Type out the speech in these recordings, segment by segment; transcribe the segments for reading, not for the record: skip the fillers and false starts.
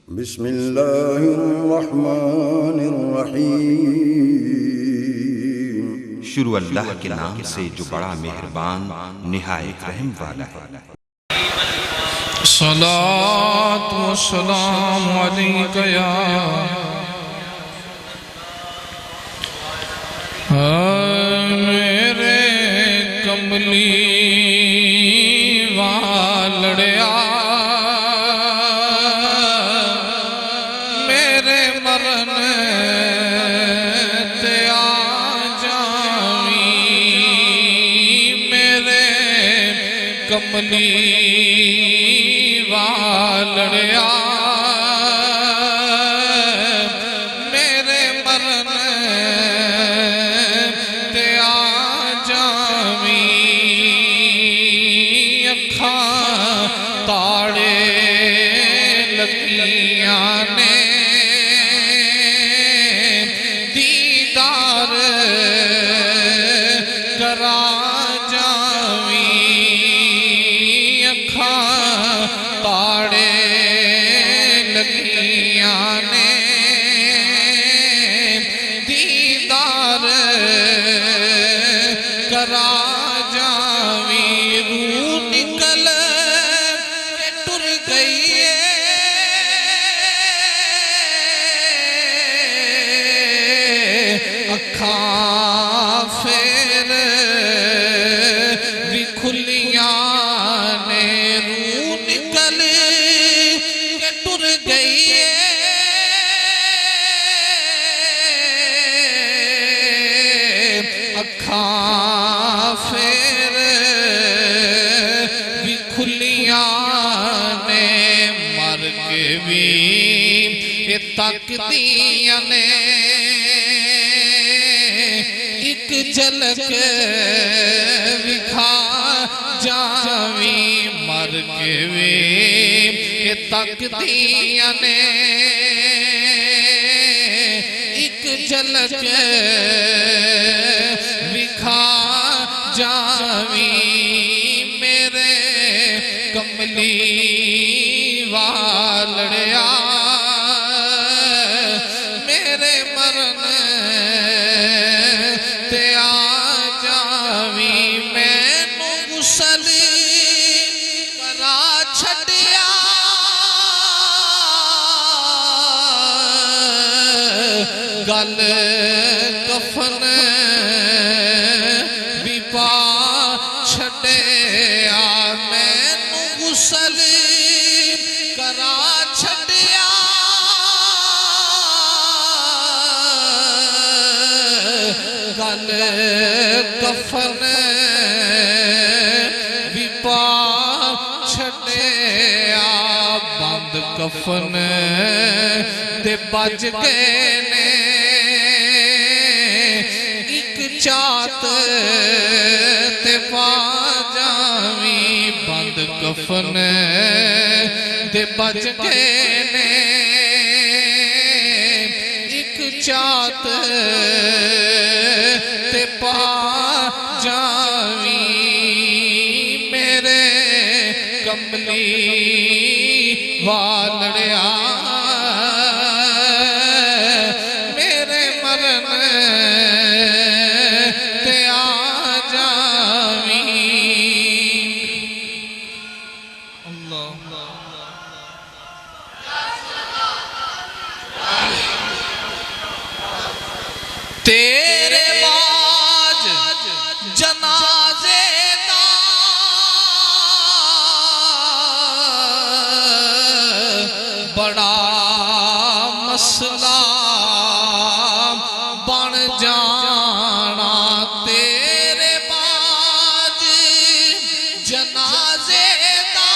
बिस्मिल्लाहिर्रहमानिर्रहीम। शुरू अल्लाह के नाम से जो बड़ा मेहरबान निहायत रहम वाला है। सलात व सलाम अलैका या मेरे कमली वालड़िया, मेरे मरन ते आ जावी, मेरे कमली वालड़िया, मेरे मरन ते आ जावी। अखां ताड़े लगियां ने दीदार करा जावी। अखां ताड़े लगियां ने दीदार करा जावी। रूह निकल के टुर गई अखां फेर भी खुलियां ने। रूह निकल के टुर गई अखां फेर भी खुलियां ने। मर के भी ये तकदियां ने एक झलक विखा जावी। मर के भी ये तकदियां ने एक झलक विखा जावी। मेरे कमली वालड़िया, मेरे मरन ते आ जावी। मैनू गुसल करा छड़िया गल कफन भी पा छड़िया। मैनू गुसल करा छड़िया गल कफन भी पा छड़िया। बंद कफन ते बज गए ने एक चात ते पा जावी। बंद कफन ते बज गए ने एक चात ते पा जावी। मेरे कमली वालड़िया, मेरे मरन ते आ जावी। अल्लाह तेरे बाज जनाजे दा बड़ा मसला बन जाना। तेरे बाज जनाजे दा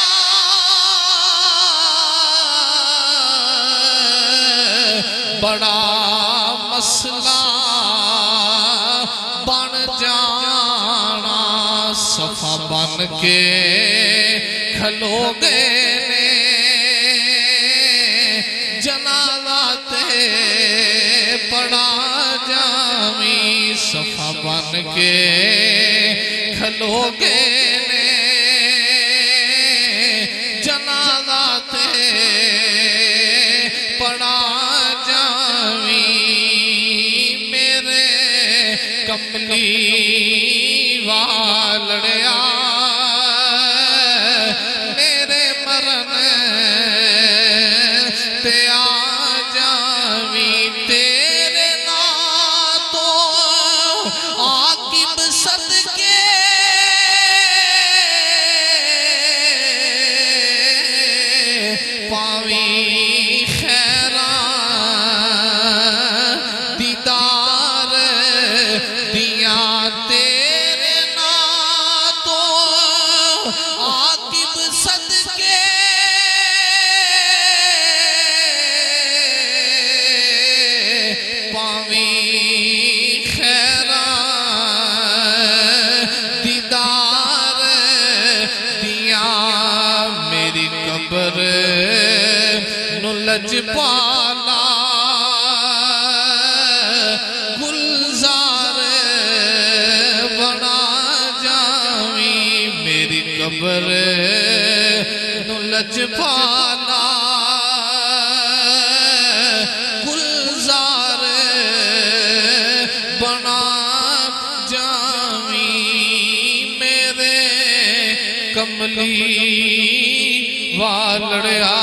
बड़ा मसला बन जाना। सफा बन के खलो गए ने जनाजा ते पड़ा जावी। सफा बन के खलो गए ने जनाजा ते कमली वालड़िया मेरे मरण ते आ जावी तेरे ना तो आकिब सदके पावी खैरा दीदार दिया तेरे ना तो आकिब सदके पावी खैरा दीदार दिया मेरी कब्र नु लजपाला गुलजार बना जावी मेरी कब्र नु लजपाला गुलजार बना जावी मेरे कमली वालड़िया